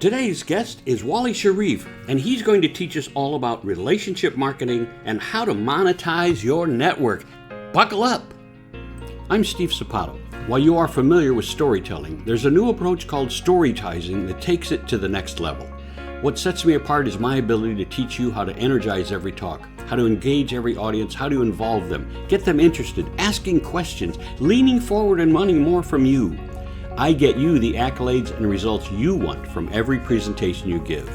Today's guest is Wali Shareef, and he's going to teach us all about relationship marketing and how to monetize your network. Buckle up! I'm Steve Sapato. While you are familiar with storytelling, there's a new approach called storytizing that takes it to the next level. What sets me apart is my ability to teach you how to energize every talk, how to engage every audience, how to involve them, get them interested, asking questions, leaning forward and wanting more from you. I get you the accolades and results you want from every presentation you give.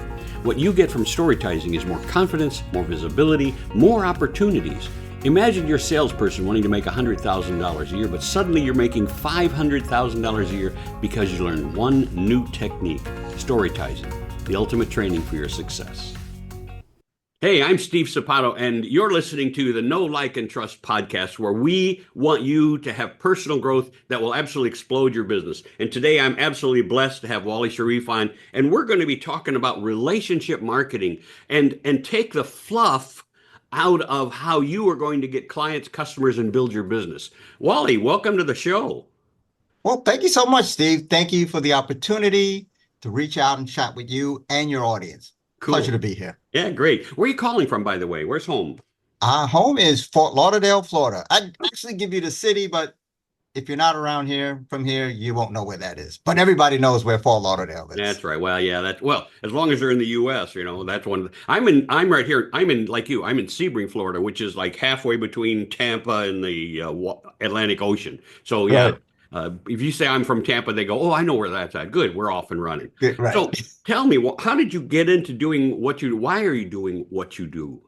What you get from storytizing is more confidence, more visibility, more opportunities. Imagine you're a salesperson wanting to make $100,000 a year, but suddenly you're making $500,000 a year because you learned one new technique, storytizing, the ultimate training for your success. Hey, I'm Steve Sapato, and you're listening to the Know, Like, and Trust podcast, where we want you to have personal growth that will absolutely explode your business. And today I'm absolutely blessed to have Wali Shareef on, and we're going to be talking about relationship marketing and take the fluff out of how you are going to get clients, customers, and build your business. Wali, welcome to the show. Well, thank you so much, Steve. Thank you for the opportunity to reach out and chat with you and your audience. Cool. Pleasure to be here. Yeah, great. Where are you calling from, by the way? Where's home? Our home is Fort Lauderdale, Florida. I'd actually give you the city, but if you're not around here, from here, you won't know where that is. But everybody knows where Fort Lauderdale is. That's right. Well, yeah, as long as they're in the US, that's one. I'm right here. I'm in, like you, I'm in Sebring, Florida, which is like halfway between Tampa and the Atlantic Ocean. So yeah. Right. If you say I'm from Tampa, they go, "Oh, I know where that's at." Good, we're off and running. Good, right. So tell me, how did you get into doing what you do? Why are you doing what you do?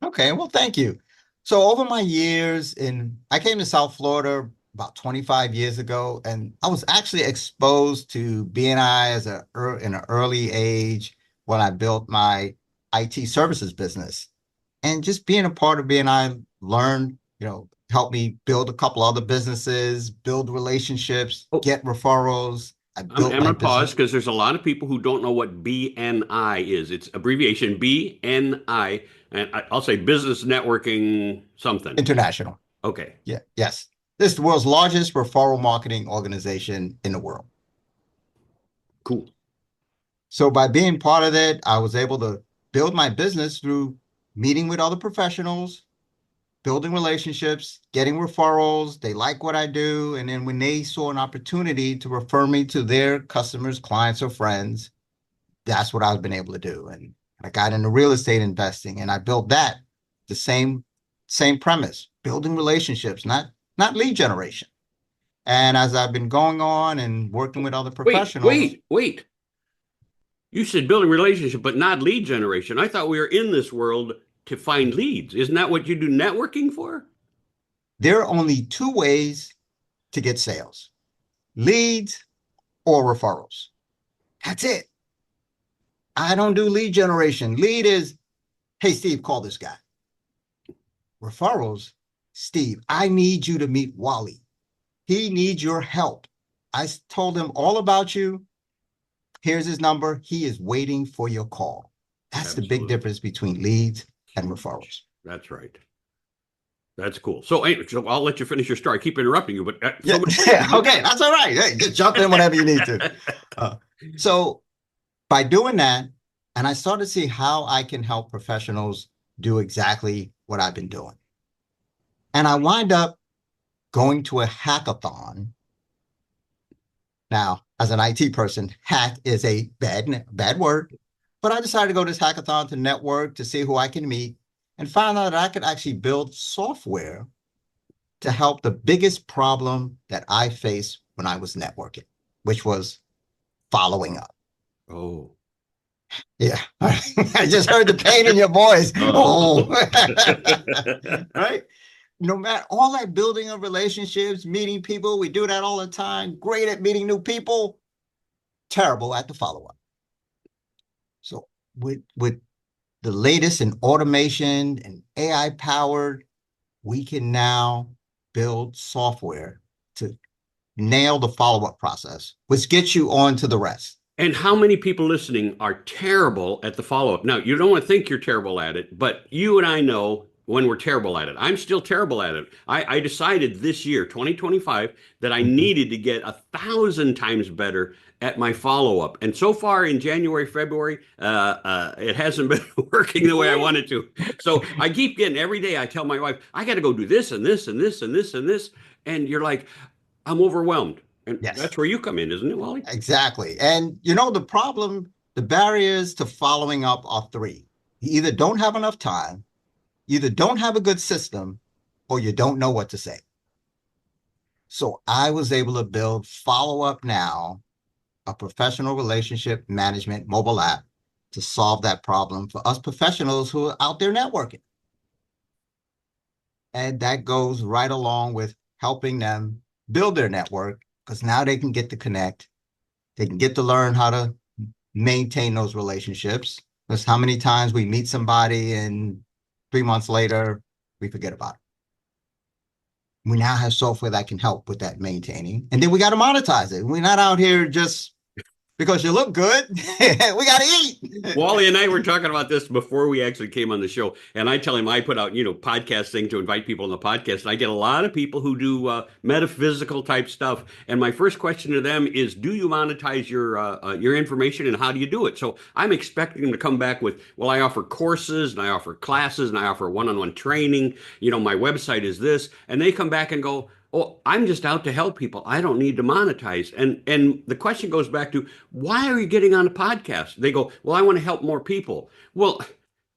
Okay, well, thank you. So over my years I came to South Florida about 25 years ago, and I was actually exposed to BNI in an early age when I built my IT services business. And just being a part of BNI learned, helped me build a couple other businesses, build relationships, get referrals. I'm going to pause because there's a lot of people who don't know what BNI is. It's abbreviation BNI, and I'll say business networking something. International. Okay. Yeah. Yes. This is the world's largest referral marketing organization in the world. Cool. So by being part of that, I was able to build my business through meeting with other professionals, building relationships, getting referrals. They like what I do. And then when they saw an opportunity to refer me to their customers, clients, or friends, that's what I've been able to do. And I got into real estate investing, and I built that the same premise, building relationships, not lead generation. And as I've been going on and working with other professionals. Wait. You said building relationship, but not lead generation. I thought we were in this world to find leads. Isn't that what you do networking for? There are only two ways to get sales: leads or referrals. That's it. I don't do lead generation. Lead is, "Hey, Steve, call this guy." Referrals, "Steve, I need you to meet Wali. He needs your help. I told him all about you. Here's his number. He is waiting for your call." That's Absolutely. The big difference between leads and referrals. That's right. That's cool. So I'll let you finish your story. I keep interrupting you, but okay, that's all right. Hey, just jump in whenever you need to. So by doing that, and I started to see how I can help professionals do exactly what I've been doing. And I wind up going to a hackathon. Now, as an IT person, hack is a bad word, but I decided to go to this hackathon to network, to see who I can meet, and found out that I could actually build software to help the biggest problem that I faced when I was networking, which was following up. Oh. Yeah. I just heard the pain in your voice. Oh. Right? No matter all that building of relationships, meeting people, we do that all the time. Great at meeting new people, terrible at the follow-up. So with the latest in automation and AI powered, we can now build software to nail the follow-up process, which gets you on to the rest. And how many people listening are terrible at the follow-up? Now, you don't want to think you're terrible at it, but you and I know when we're terrible at it. I'm still terrible at it. I decided this year, 2025, that I needed to get 1,000 times better at my follow-up. And so far in January, February, it hasn't been working the way I wanted to. So I keep getting, every day I tell my wife, I got to go do this and this and this and this and this. And you're like, I'm overwhelmed. And Yes, that's where you come in, isn't it, Wally? exactly. And the problem, the barriers to following up are three. You either don't have enough time, you either don't have a good system, or you don't know what to say. So I was able to build Follow Up Now, a professional relationship management mobile app to solve that problem for us professionals who are out there networking. And that goes right along with helping them build their network because now they can get to connect. They can get to learn how to maintain those relationships. Because how many times we meet somebody and 3 months later, we forget about it. We now have software that can help with that maintaining. And then we got to monetize it. We're not out here just because you look good. We got to eat. Wally and I were talking about this before we actually came on the show. And I tell him I put out, podcast thing to invite people on the podcast. And I get a lot of people who do metaphysical type stuff. And my first question to them is, do you monetize your information and how do you do it? So I'm expecting them to come back with, well, I offer courses and I offer classes and I offer one-on-one training. My website is this. And they come back and go, oh, I'm just out to help people. I don't need to monetize. And the question goes back to, why are you getting on a podcast? They go, well, I want to help more people. Well,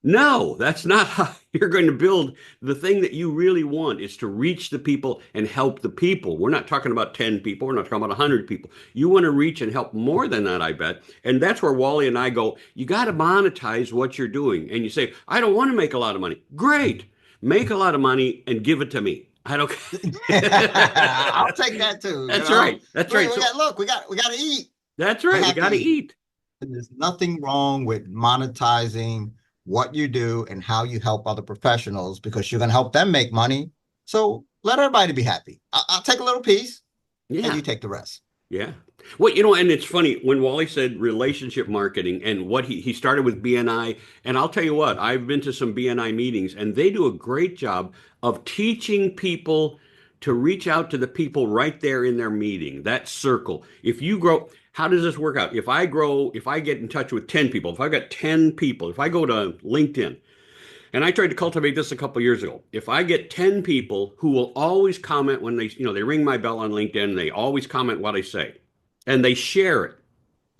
no, that's not how you're going to build. The thing that you really want is to reach the people and help the people. We're not talking about 10 people. We're not talking about 100 people. You want to reach and help more than that, I bet. And that's where Wally and I go, you got to monetize what you're doing. And you say, I don't want to make a lot of money. Great. Make a lot of money and give it to me. I don't. I'll take that too. That's right. That's right. We got to eat. That's right. We got to eat. And there's nothing wrong with monetizing what you do and how you help other professionals because you're going to help them make money. So let everybody be happy. I'll take a little piece, and you take the rest. Yeah. Well, and it's funny when Wally said relationship marketing and what he started with BNI. And I'll tell you what, I've been to some BNI meetings and they do a great job of teaching people to reach out to the people right there in their meeting, that circle. If you grow, how does this work out? If I get in touch with 10 people, if I've got 10 people, if I go to LinkedIn, and I tried to cultivate this a couple of years ago. If I get 10 people who will always comment when they ring my bell on LinkedIn, they always comment what I say, and they share it.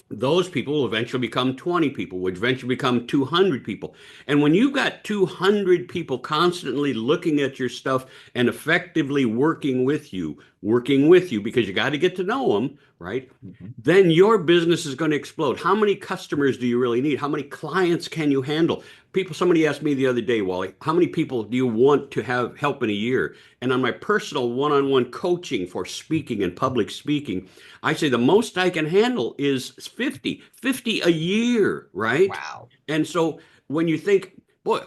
Those people will eventually become 20 people, which eventually become 200 people. And when you've got 200 people constantly looking at your stuff and effectively working with you because you got to get to know them, right? Mm-hmm. Then your business is going to explode. How many customers do you really need? How many clients can you handle? Somebody asked me the other day, Wally, how many people do you want to have help in a year? And on my personal one-on-one coaching for speaking and public speaking, I say the most I can handle is 50 a year, right? Wow. And so when you think, boy,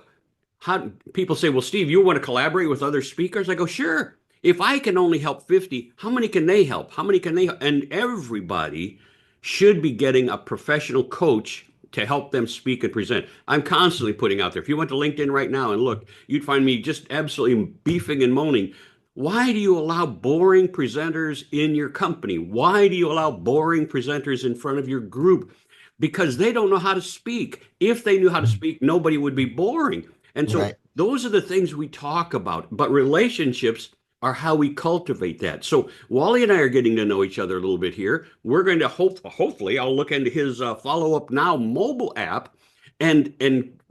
how people say, well, Steve, you want to collaborate with other speakers? I go, sure. If I can only help 50, how many can they help? How many can they help? And everybody should be getting a professional coach to help them speak and present. I'm constantly putting out there. If you went to LinkedIn right now and look, you'd find me just absolutely beefing and moaning. Why do you allow boring presenters in your company? Why do you allow boring presenters in front of your group? Because they don't know how to speak. If they knew how to speak, nobody would be boring. And so those are the things we talk about. But relationships are how we cultivate that. So Wally and I are getting to know each other a little bit here. We're going to hopefully I'll look into his Follow Up Now mobile app and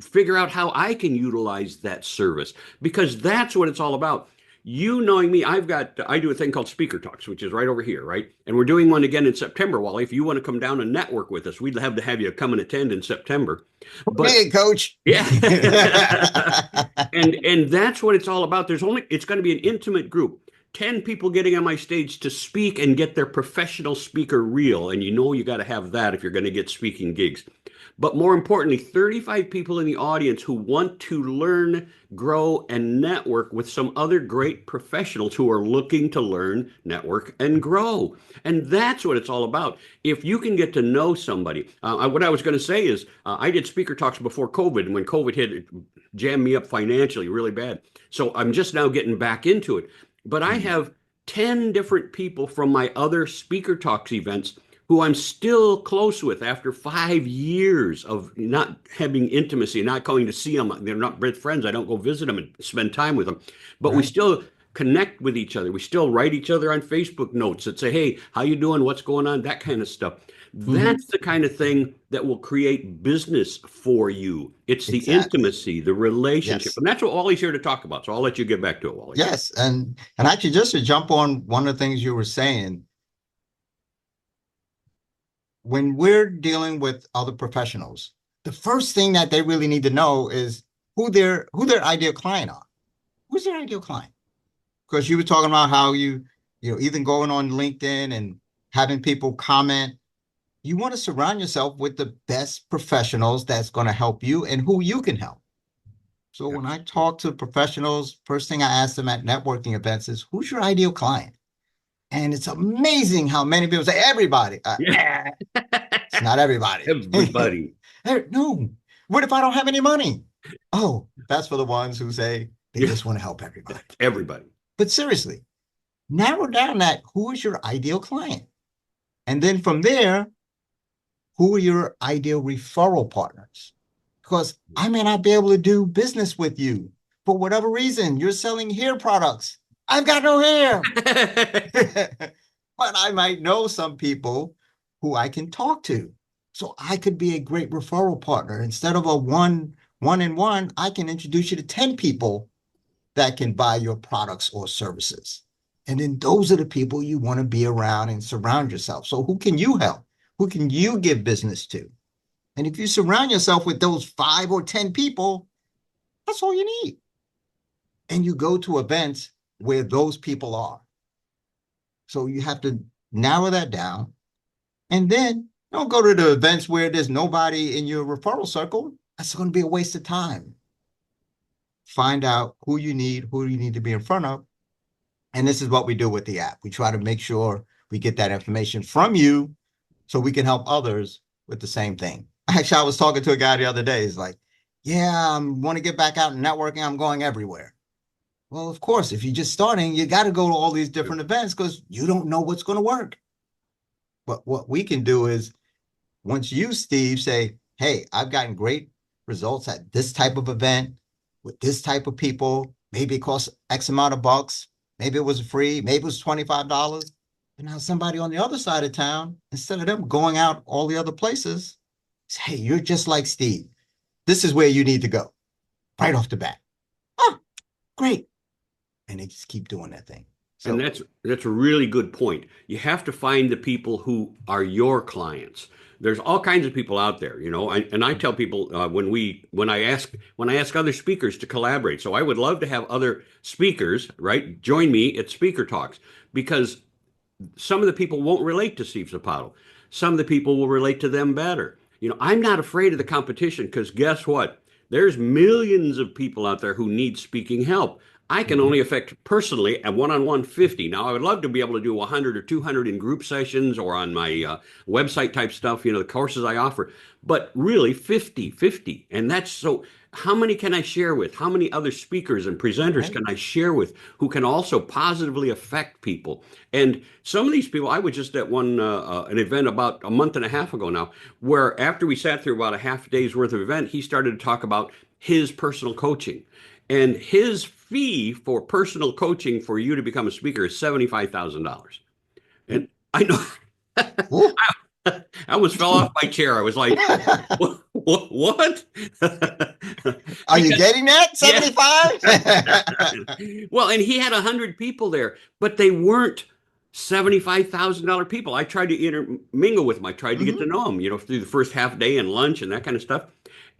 figure out how I can utilize that service, because that's what it's all about. You knowing me, I do a thing called Speaker Talks, which is right over here, right? And we're doing one again in September, Wally. If you want to come down and network with us, we'd love to have you come and attend in September. Hey, coach. Yeah. and that's what it's all about. It's going to be an intimate group. 10 people getting on my stage to speak and get their professional speaker reel. And you got to have that if you're going to get speaking gigs. But more importantly, 35 people in the audience who want to learn, grow, and network with some other great professionals who are looking to learn, network, and grow. And that's what it's all about. If you can get to know somebody, what I was going to say is I did speaker talks before COVID, and when COVID hit, it jammed me up financially really bad. So I'm just now getting back into it. But I have 10 different people from my other speaker talks events who I'm still close with after 5 years of not having intimacy, not going to see them. They're not friends. I don't go visit them and spend time with them, but we Right. still connect with each other. We still write each other on Facebook notes that say, "Hey, how you doing? What's going on?" That kind of stuff. Hmm. That's the kind of thing that will create business for you. It's the Exactly. intimacy, the relationship, Yes. and that's what Wally's here to talk about. So I'll let you get back to it, Wally. Yes. And actually, just to jump on one of the things you were saying, when we're dealing with other professionals, the first thing that they really need to know is who their ideal client are. Who's their ideal client? Because you were talking about how even going on LinkedIn and having people comment. You want to surround yourself with the best professionals that's going to help you and who you can help. So when I Absolutely. talk to professionals, first thing I ask them at networking events is, who's your ideal client? And it's amazing how many people say everybody. Yeah, It's not everybody. everybody. No. What if I don't have any money? Oh, that's for the ones who say they Yeah, just want to help everybody. everybody. But seriously, narrow down that who is your ideal client? And then from there, who are your ideal referral partners? Because I may not be able to do business with you for whatever reason. You're selling hair products. I've got no hair. But I might know some people who I can talk to. So I could be a great referral partner. Instead of a one in one, I can introduce you to 10 people that can buy your products or services. And then those are the people you want to be around and surround yourself. So who can you help? Who can you give business to? And if you surround yourself with those 5 or 10 people, that's all you need. And you go to events where those people are. So you have to narrow that down. And then don't go to the events where there's nobody in your referral circle. That's going to be a waste of time. Find out who you need to be in front of. And this is what we do with the app. We try to make sure we get that information from you so we can help others with the same thing. Actually, I was talking to a guy the other day. He's like, yeah, I want to get back out and networking. I'm going everywhere. Well, of course, if you're just starting, you got to go to all these different events because you don't know what's going to work. But what we can do is once you, Steve, say, hey, I've gotten great results at this type of event with this type of people, maybe it costs X amount of bucks, maybe it was free, maybe it was $25. And now somebody on the other side of town, instead of them going out all the other places, say, hey, you're just like Steve. This is where you need to go right off the bat. Oh, great. And they just keep doing that thing. And So, that's a really good point. You have to find the people who are your clients. There's all kinds of people out there, and I tell people when I ask other speakers to collaborate. So I would love to have other speakers, right, join me at Speaker Talks because some of the people won't relate to Steve Zapato. Some of the people will relate to them better. I'm not afraid of the competition because guess what? There's millions of people out there who need speaking help. I can mhm, only affect personally a one-on-one 50. Now, I would love to be able to do 100 or 200 in group sessions or on my website type stuff, the courses I offer, but really 50, 50. And that's so how many can I share with? How many other speakers and presenters right? can I share with who can also positively affect people? And some of these people, I was just at an event about a month and a half ago now, where after we sat through about a half day's worth of event, he started to talk about his personal coaching. And his fee for personal coaching for you to become a speaker is $75,000. And I know Ooh. I almost fell off my chair. I was like, what? Are you Because, getting that? yeah. 75? Well, and he had 100 people there, but they weren't $75,000 people. I tried to intermingle with them. I tried to get to Hmm. know them, through the first half day and lunch and that kind of stuff.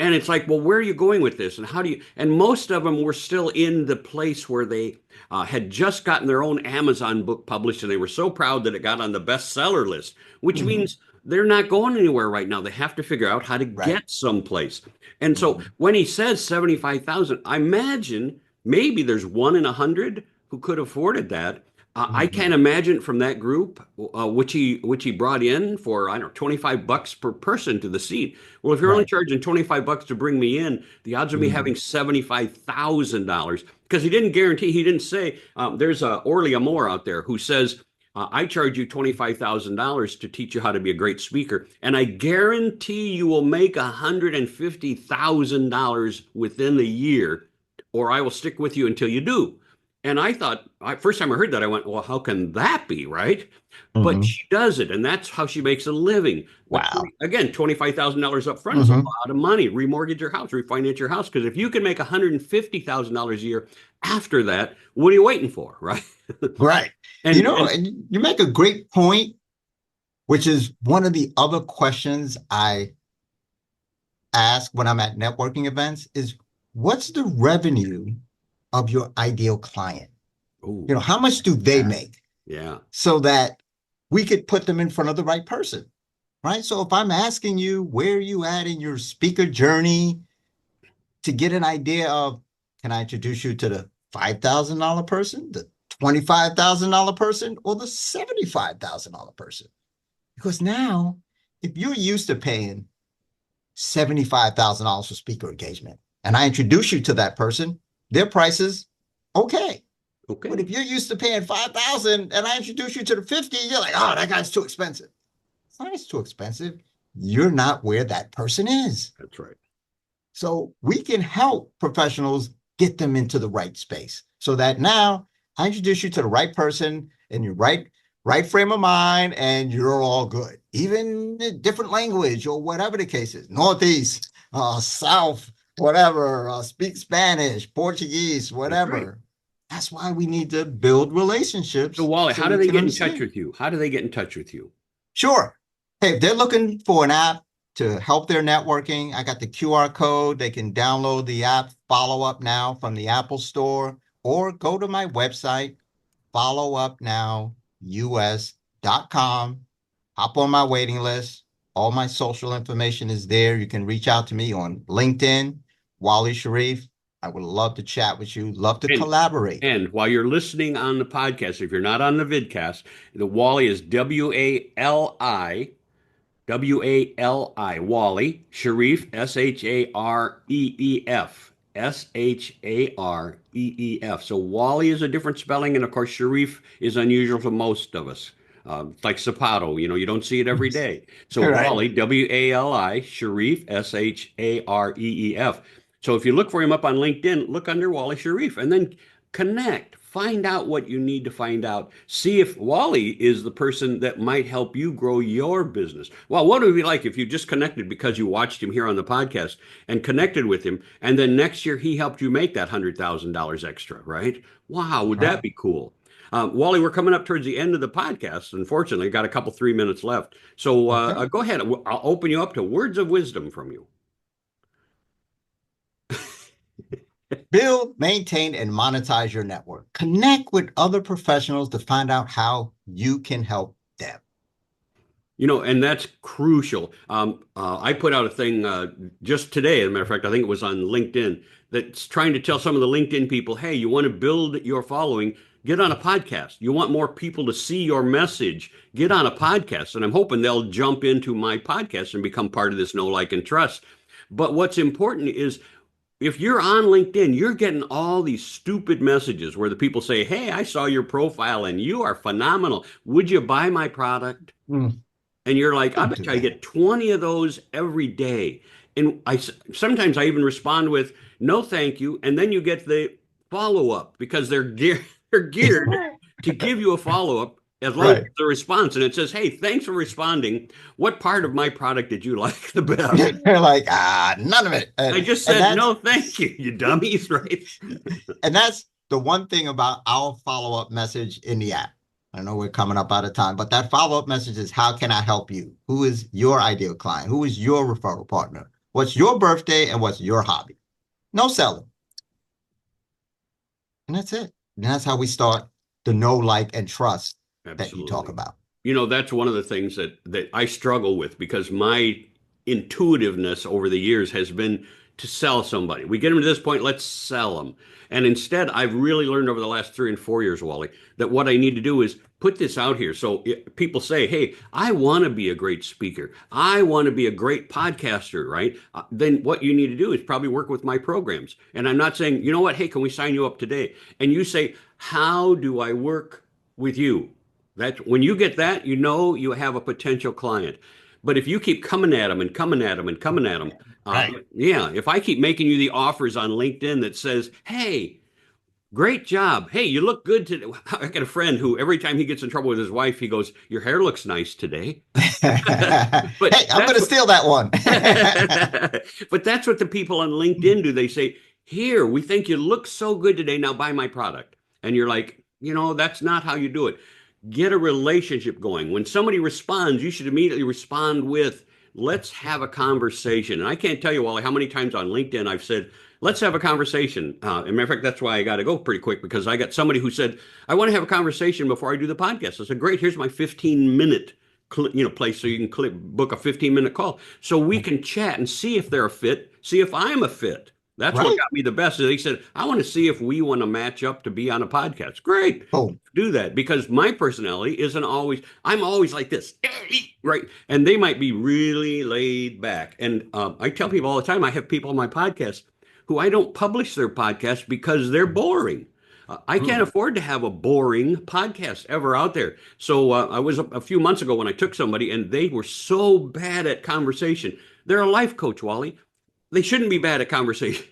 And it's like, well, where are you going with this? And how do you? And most of them were still in the place where they had just gotten their own Amazon book published, and they were so proud that it got on the bestseller list, which Hmm. means they're not going anywhere right now. They have to figure out how to Right. get someplace. And so Hmm. when he says 75,000, I imagine maybe there's one in 100 who could have afforded that. I Hmm. can't imagine from that group, which he brought in for, I don't know, $25 per person to the seat. Well, if you're only Right. charging $25 to bring me in, the odds of me Hmm. having $75,000, because he didn't guarantee, he didn't say, there's Orly Amore out there who says I charge you $25,000 to teach you how to be a great speaker, and I guarantee you will make $150,000 within the year, or I will stick with you until you do. And I thought, first time I heard that, I went, well, how can that be, right? But Hmm. she does it, and that's how she makes a living. But Wow. again, $25,000 up front is a Hmm. lot of money. Remortgage your house, refinance your house. Because if you can make $150,000 a year after that, what are you waiting for, right? Right. And And you make a great point, which is one of the other questions I ask when I'm at networking events is what's the revenue of your ideal client? oh, How much do they yeah, make yeah, so that we could put them in front of the right person, right? So if I'm asking you where you at in your speaker journey to get an idea of, can I introduce you to the $5,000 person, the $25,000 person, or the $75,000 person? Because now, if you're used to paying $75,000 for speaker engagement, and I introduce you to that person, their price is okay. But okay, if you're used to paying 5,000 and I introduce you to the 50, you're like, oh, that guy's too expensive. It's not it's too expensive. You're not where that person is. that's right. So we can help professionals get them into the right space so that now I introduce you to the right person in your right frame of mind and you're all good. Even in different language or whatever the case is, Northeast, South, whatever, speak Spanish, Portuguese, That's right. whatever. That's why we need to build So relationships Wally, so how do we they can get in touch understand. with you? How do they get in touch with you? Sure. Hey, if they're looking for an app to help their networking, I got the QR code. They can download the app Follow Up Now from the Apple Store or go to my website, followupnows.com. Hop on my waiting list. All my social information is there. You can reach out to me on LinkedIn, Wali Shareef. I would love to chat with you, love to And collaborate. and while you're listening on the podcast, if you're not on the vidcast, the Wally is Wali, Wally, Shareef, Shareef. So Wally is a different spelling, and of course, Shareef is unusual to most of us. It's like Zapato, you don't see it every day. So Right. Wally, Wali, Shareef, Shareef. So if you look for him up on LinkedIn, look under Wally Shareef and then connect. Find out what you need to find out. See if Wally is the person that might help you grow your business. Well, what would it be like if you just connected because you watched him here on the podcast and connected with him, and then next year he helped you make that $100,000 extra, right? Wow, would that Right. be cool? Wally, we're coming up towards the end of the podcast. Unfortunately, got a couple 3 minutes left. So Okay. go ahead. I'll open you up to words of wisdom from you. Build, maintain, and monetize your network. Connect with other professionals to find out how you can help them. And that's crucial. I put out a thing just today, as a matter of fact, I think it was on LinkedIn, that's trying to tell some of the LinkedIn people, hey, you want to build your following, get on a podcast. You want more people to see your message, get on a podcast. And I'm hoping they'll jump into my podcast and become part of this know, like, and trust. But what's important is if you're on LinkedIn, you're getting all these stupid messages where the people say, hey, I saw your profile and you are phenomenal. Would you buy my product? Mm, And you're like, I don't bet do you I that. get 20 of those every day. And sometimes I even respond with, no, thank you. And then you get the follow up because they're geared to give you a follow up as long as Right. it's a response. And it says, hey, thanks for responding. What part of my product did you like the best? They're like, none of it. I just And said, that's no, thank you, you dummies, right? and that's the one thing about our follow-up message in the app. I know we're coming up out of time, but that follow-up message is how can I help you? Who is your ideal client? Who is your referral partner? What's your birthday and what's your hobby? No selling. And that's it. And that's how we start the know, like, and trust that you talk Absolutely. about. That's one of the things that I struggle with because my intuitiveness over the years has been to sell somebody. We get them to this point, let's sell them. And instead, I've really learned over the last 3 and 4 years, Wally, that what I need to do is put this out here. So people say, hey, I want to be a great speaker. I want to be a great podcaster, right? Then what you need to do is probably work with my programs. And I'm not saying, you know what, hey, can we sign you up today? And you say, how do I work with you? That's when you get that, you know you have a potential client. But if you keep coming at them and coming at them and coming at them, Right. yeah, if I keep making you the offers on LinkedIn that says, "Hey, great job. Hey, you look good today." I got a friend who every time he gets in trouble with his wife, he goes, "Your hair looks nice today." But Hey, I'm going that's to what steal that one. but that's what the people on LinkedIn do. They say, "Here, we think you look so good today. Now buy my product." And you're like, that's not how you do it. Get a relationship going. When somebody responds, you should immediately respond with, "Let's have a conversation." And I can't tell you, Wally, how many times on LinkedIn I've said, "Let's have a conversation." As a matter of fact, that's why I got to go pretty quick, because I got somebody who said, "I want to have a conversation before I do the podcast." I said, "Great, here's my 15-minute place, so you can book a 15-minute call so we can chat and see if they're a fit, see if I'm a fit." That's what Right. got me the best. Is he said, "I want to see if we want to match up to be on a podcast." Great. Boom. Do that, because my personality isn't always, I'm always like this, right? And they might be really laid back. And I tell people all the time, I have people on my podcast who I don't publish their podcast because they're boring. I can't Mm. afford to have a boring podcast ever out there. So I was a few months ago when I took somebody and they were so bad at conversation. They're a life coach, Wally. They shouldn't be bad at conversation.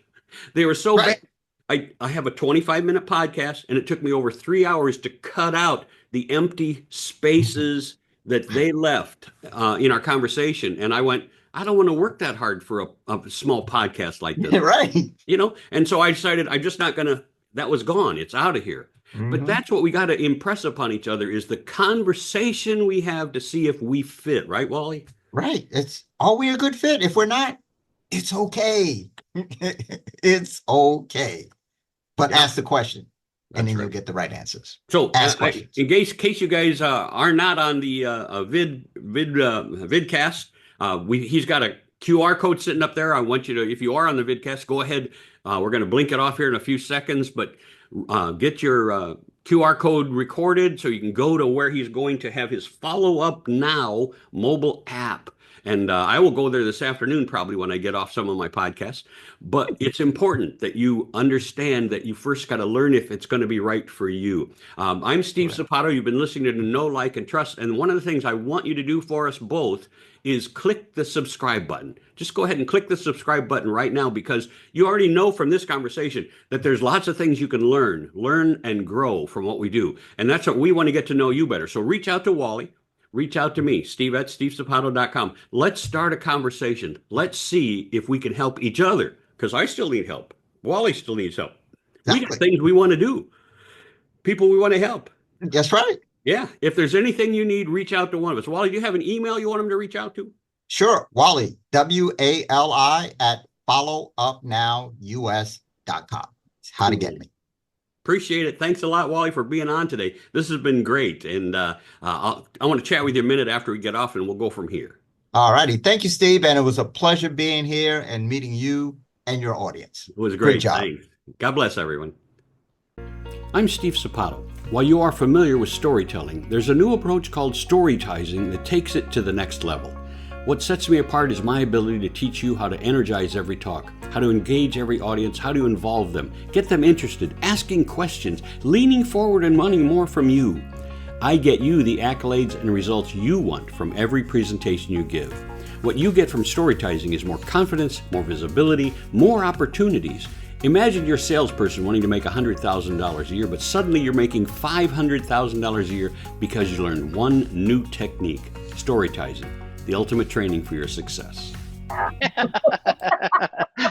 They were so bad. Right. I have a 25-minute podcast, and it took me over 3 hours to cut out the empty spaces that they left in our conversation. And I went, I don't want to work that hard for a small podcast like this, Right. And so I decided I'm just not going to, that was gone. It's out of here. But Hmm. that's what we got to impress upon each other, is the conversation we have to see if we fit, right, Wally? Right. Are we a good fit? If we're not, it's okay. It's okay. But Yeah, ask the question, and that's then right. you'll get the right answers. So, Ask questions. in case you guys are not on the vidcast, he's got a QR code sitting up there. I want you to, if you are on the vidcast, go ahead. We're going to blink it off here in a few seconds, but get your QR code recorded so you can go to where he's going to have his Follow Up Now mobile app. And I will go there this afternoon, probably when I get off some of my podcasts. But it's important that you understand that you first got to learn if it's going to be right for you. I'm Steve Correct. Sapato. You've been listening to Know, Like, and Trust. And one of the things I want you to do for us both is click the subscribe button. Just go ahead and click the subscribe button right now, because you already know from this conversation that there's lots of things you can learn and grow from what we do. And that's what we want to get to know you better. So reach out to Wally. Reach out to me, Steve at stevesapato.com. Let's start a conversation. Let's see if we can help each other, because I still need help. Wally still needs help. We got Exactly. things we want to do, people we want to help. That's right. Yeah. If there's anything you need, reach out to one of us. Wally, do you have an email you want them to reach out to? Sure. Wally, WALI at followupnows.com. It's how to get me. Appreciate it. Thanks a lot, Wally, for being on today. This has been great. And I want to chat with you a minute after we get off, and we'll go from here. All righty. Thank you, Steve. And it was a pleasure being here and meeting you and your audience. It was Great great. job. Thanks. God bless everyone. I'm Steve Sapato. While you are familiar with storytelling, there's a new approach called storytizing that takes it to the next level. What sets me apart is my ability to teach you how to energize every talk, how to engage every audience, how to involve them, get them interested, asking questions, leaning forward and wanting more from you. I get you the accolades and results you want from every presentation you give. What you get from storytizing is more confidence, more visibility, more opportunities. Imagine you're a salesperson wanting to make $100,000 a year, but suddenly you're making $500,000 a year because you learned one new technique: storytizing, the ultimate training for your success.